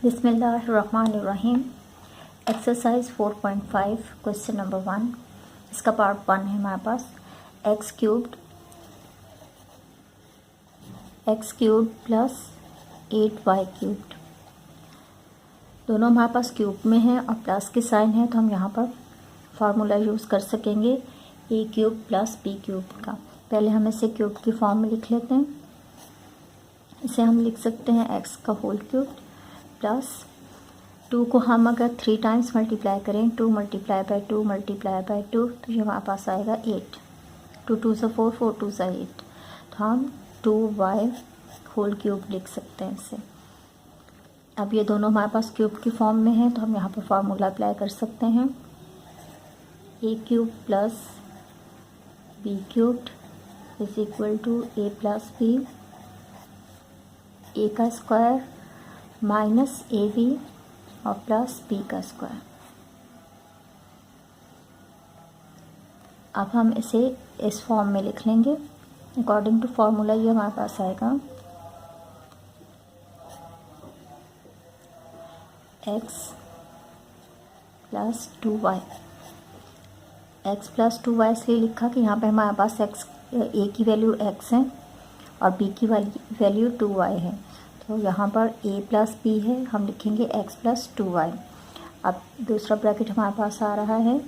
बिस्मिल्लाहिर्रहमानिर्रहीम। Exercise 4.5 question number 1। इसका part 1 है हमारे पास। X cubed plus 8y cubed, दोनों हमारे पास क्यूब में है और प्लस की साइन है, तो हम यहाँ पर फार्मूला यूज़ कर सकेंगे ए क्यूब प्लस बी क्यूब का। पहले हम इसे क्यूब की फॉर्म में लिख लेते हैं। इसे हम लिख सकते हैं एक्स का होल क्यूब प्लस 2 को हम अगर 3 टाइम्स मल्टीप्लाई करें, 2 मल्टीप्लाई बाय 2 मल्टीप्लाई बाय 2, तो ये हमारे पास आएगा 8। 2 2 से 4, 4 2 से 8, तो हम 2y होल क्यूब लिख सकते हैं इसे। अब ये दोनों हमारे पास क्यूब की फॉर्म में है, तो हम यहाँ पर फार्मूला अप्लाई कर सकते हैं। A cube plus B cubed is equal to A plus B, A का स्क्वायर माइनस ए बी और प्लस बी का स्क्वायर। अब हम इसे इस फॉर्म में लिख लेंगे। अकॉर्डिंग टू फार्मूला ये हमारे पास आएगा x plus 2y। X plus 2y इसलिए लिखा कि यहाँ पे हमारे पास एक्स ए की वैल्यू x है और b की वैल्यू 2y है, तो यहाँ पर a प्लस बी है, हम लिखेंगे x प्लस 2y। अब दूसरा ब्रैकेट हमारे पास आ रहा है,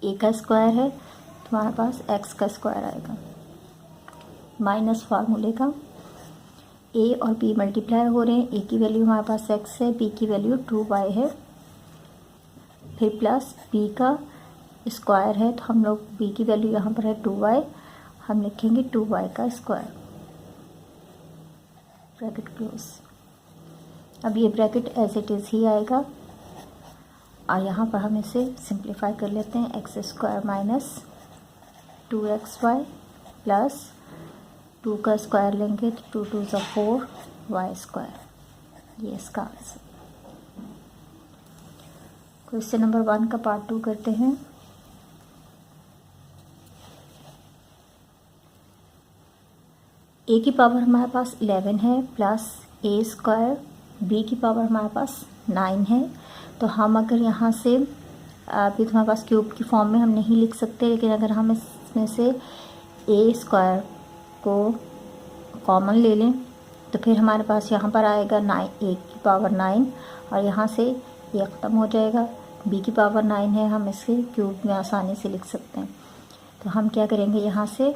a का स्क्वायर है तो हमारे पास x का स्क्वायर आएगा माइनस फार्मूले का। a और b मल्टीप्लाई हो रहे हैं, a की वैल्यू हमारे पास x है, b की वैल्यू 2y है, फिर प्लस b का स्क्वायर है, तो हम लोग b की वैल्यू यहाँ पर है 2y, हम लिखेंगे 2y का स्क्वायर, ब्रैकेट क्लोज। अब ये ब्रैकेट एज इट इज़ ही आएगा और यहाँ पर हम इसे सिंप्लीफाई कर लेते हैं। X square minus 2xy plus 2 का स्क्वायर लेंगे तो 2 2 से 4 y स्क्वायर, ये इसका आंसर। क्वेश्चन नंबर 1 का पार्ट 2 करते हैं। ए की पावर हमारे पास 11 है प्लस ए स्क्वायर, बी की पावर हमारे पास 9 है, तो हम अगर यहाँ से अभी तो हमारे पास क्यूब की फॉर्म में हम नहीं लिख सकते, लेकिन अगर हम इसमें से ए स्क्वायर को कॉमन ले लें तो फिर हमारे पास यहाँ पर आएगा 9, ए की पावर 9, और यहाँ से ये ख़त्म हो जाएगा। बी की पावर 9 है, हम इसे क्यूब में आसानी से लिख सकते हैं। तो हम क्या करेंगे, यहाँ से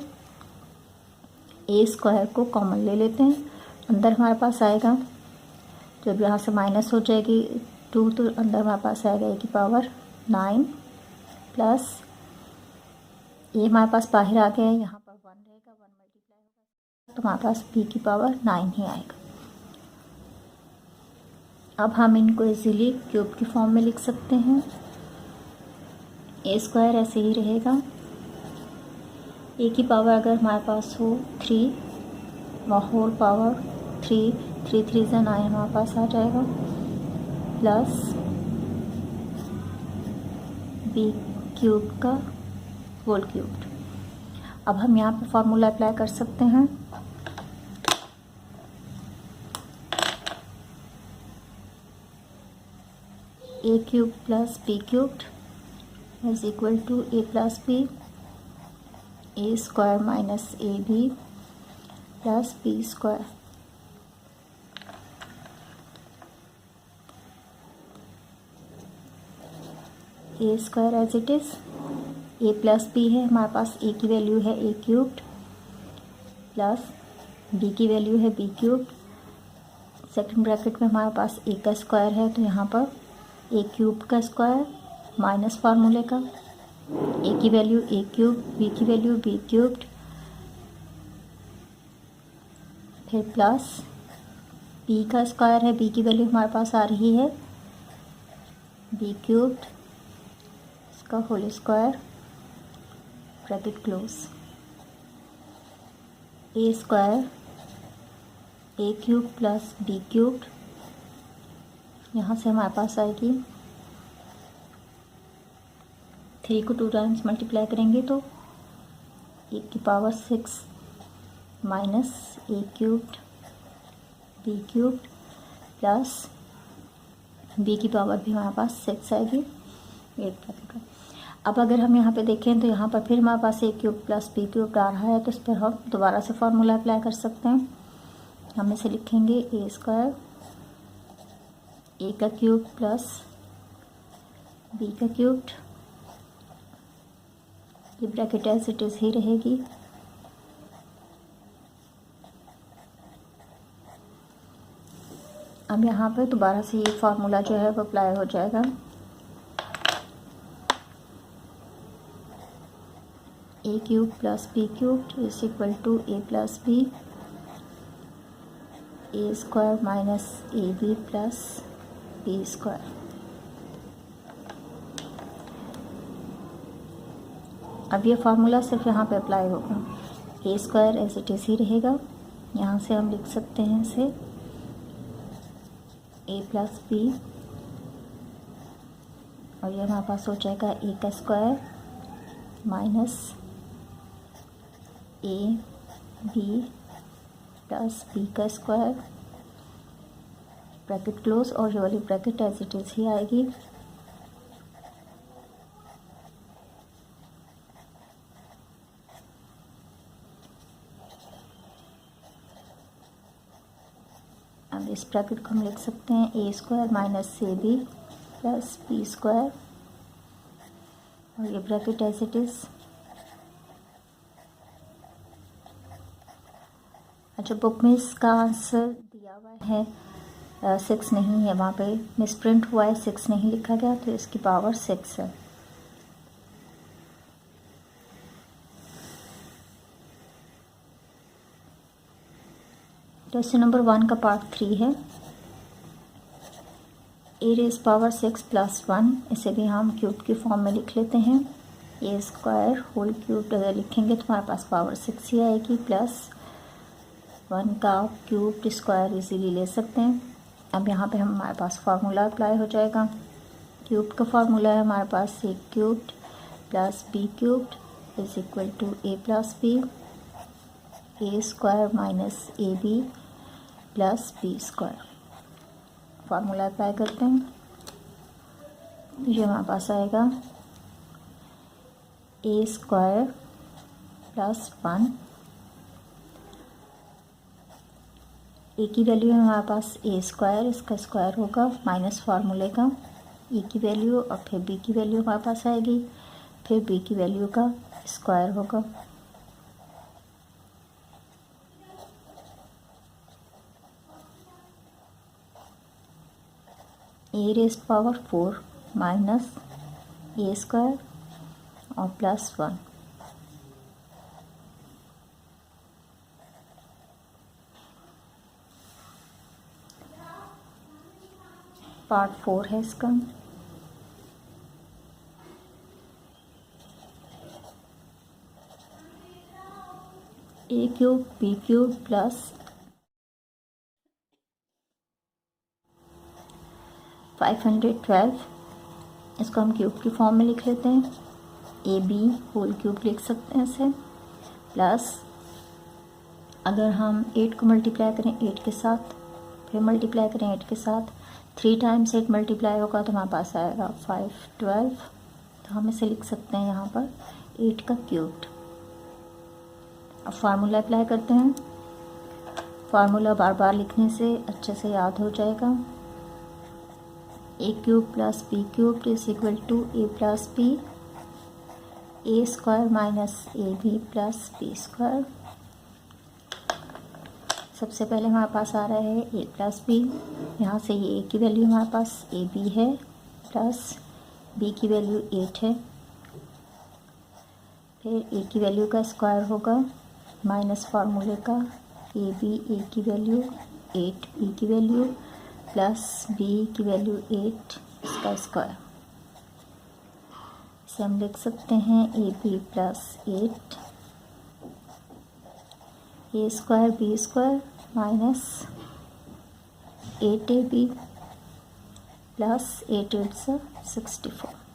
ए स्क्वायर को कॉमन ले लेते हैं, अंदर हमारे पास आएगा, जब यहाँ से माइनस हो जाएगी 2 तो अंदर हमारे पास आएगा ए की पावर 9 प्लस ए हमारे पास बाहर आ गया है, यहाँ पर 1 रहेगा, 1 मल्टीप्लाई होगा तो हमारे पास बी की पावर 9 ही आएगा। अब हम इनको इजीली क्यूब की फॉर्म में लिख सकते हैं। ए स्क्वायर ऐसे ही रहेगा, ए की पावर अगर हमारे पास हो 3 व होल पावर 3, 3 3 से 9 हमारे पास आ जाएगा, प्लस बी क्यूब का होल क्यूब। अब हम यहाँ पे फार्मूला अप्लाई कर सकते हैं। A cube plus B cubed is equal to A plus B, A square minus A B plus B square. A square as it is, A plus B है, हमारे पास ए की वैल्यू है A cubed plus B की value है B cubed. Second bracket में हमारे पास ए का स्क्वायर है, तो यहाँ पर ए क्यूब का स्क्वायर माइनस फार्मूले का, ए की वैल्यू ए क्यूब, बी की वैल्यू बी क्यूब्ड, फिर प्लस बी का स्क्वायर है, बी की वैल्यू हमारे पास आ रही है बी क्यूब्ड, इसका होल स्क्वायर, ब्रैकेट क्लोज। ए स्क्वायर ए क्यूब प्लस बी क्यूब्ड, यहाँ से हमारे पास आएगी 3 को 2 टाइम्स मल्टीप्लाई करेंगे तो ए की power 6 minus A cubed B cubed plus B की पावर भी हमारे पास 6 आएगी 8 का। अब अगर हम यहाँ पे देखें तो यहाँ पर फिर हमारे पास ए क्यूब प्लस बी क्यूब आ रहा है, तो इस पर हम दोबारा से फार्मूला अप्लाई कर सकते हैं। हम इसे लिखेंगे ए स्क्वायर ए का क्यूब प्लस बी का क्यूब्ड, ये ब्रैकेट एज इट इज़ ही रहेगी। अब यहाँ पे दोबारा से ये फार्मूला जो है वो अप्लाई हो जाएगा। A cube plus B cubed is equal to A plus B, A square minus A B plus B square. अब ये फार्मूला सिर्फ यहाँ पे अप्लाई होगा। A square as it is ही रहेगा, यहाँ से हम लिख सकते हैं इसे ए प्लस बी, और ये हमारे पास हो जाएगा ए का square minus A B plus B का स्क्वायर, ब्रैकेट क्लोज, और ये वाली ब्रैकेट एज इट इज़ ही आएगी। अब इस ब्रैकेट को हम लिख सकते हैं A square minus A B plus B square, और ये ब्रैकेट एज इट इज़। अच्छा, बुक में इसका आंसर दिया हुआ है 6 नहीं है, वहाँ पे मिसप्रिंट हुआ है, 6 नहीं लिखा गया, तो इसकी पावर 6 है। क्वेश्चन नंबर 1 का पार्ट 3 है। ए रेज पावर 6 प्लस 1, इसे भी हम क्यूब की फॉर्म में लिख लेते हैं। ए स्क्वायर होल क्यूब अगर लिखेंगे तो हमारे पास पावर 6 ही आएगी, प्लस 1 का क्यूब स्क्वायर इजीली ले सकते हैं। अब यहाँ पे हमारे पास फार्मूला अप्लाई हो जाएगा। क्यूब का फार्मूला है हमारे पास A cubed plus B cubed is equal to A plus B, A square minus A B plus B square. Formula apply करते हैं, ये हमारे पास आएगा ए स्क्वायर प्लस 1, ए की वैल्यू है हमारे पास ए स्क्वायर, इसका स्क्वायर होगा माइनस फार्मूले का ए की वैल्यू, और फिर बी की वैल्यू हमारे पास आएगी, फिर बी की वैल्यू का स्क्वायर होगा। ए रेज़ पावर 4 माइनस ए स्क्वायर और प्लस 1। पार्ट 4 है इसका। ए क्यूब बी क्यूब प्लस 512, इसको हम क्यूब की फॉर्म में लिख लेते हैं। ए बी होल क्यूब लिख सकते हैं इसे, प्लस अगर हम 8 को मल्टीप्लाई करें 8 के साथ, फिर मल्टीप्लाई करें 8 के साथ, 3 टाइम्स 8 मल्टीप्लाई होगा तो हमारे पास आएगा 512, तो हम इसे लिख सकते हैं यहाँ पर 8 का क्यूब्ड। अब फार्मूला अप्लाई करते हैं। फार्मूला बार बार लिखने से अच्छे से याद हो जाएगा। A cube plus B cube is equal to A plus B, A square minus A B plus B square. सबसे पहले हमारे पास आ रहा है ए प्लस बी, यहाँ से ये ए की वैल्यू हमारे पास ए बी है, प्लस बी की वैल्यू 8 है, फिर ए की वैल्यू का स्क्वायर होगा माइनस फार्मूले का ए की वैल्यू 8, बी की वैल्यू प्लस बी की वैल्यू 8, इसका स्क्वायर। इसे हम लिख सकते हैं A B plus 8, A square B square minus 8 A B plus 8 8 64।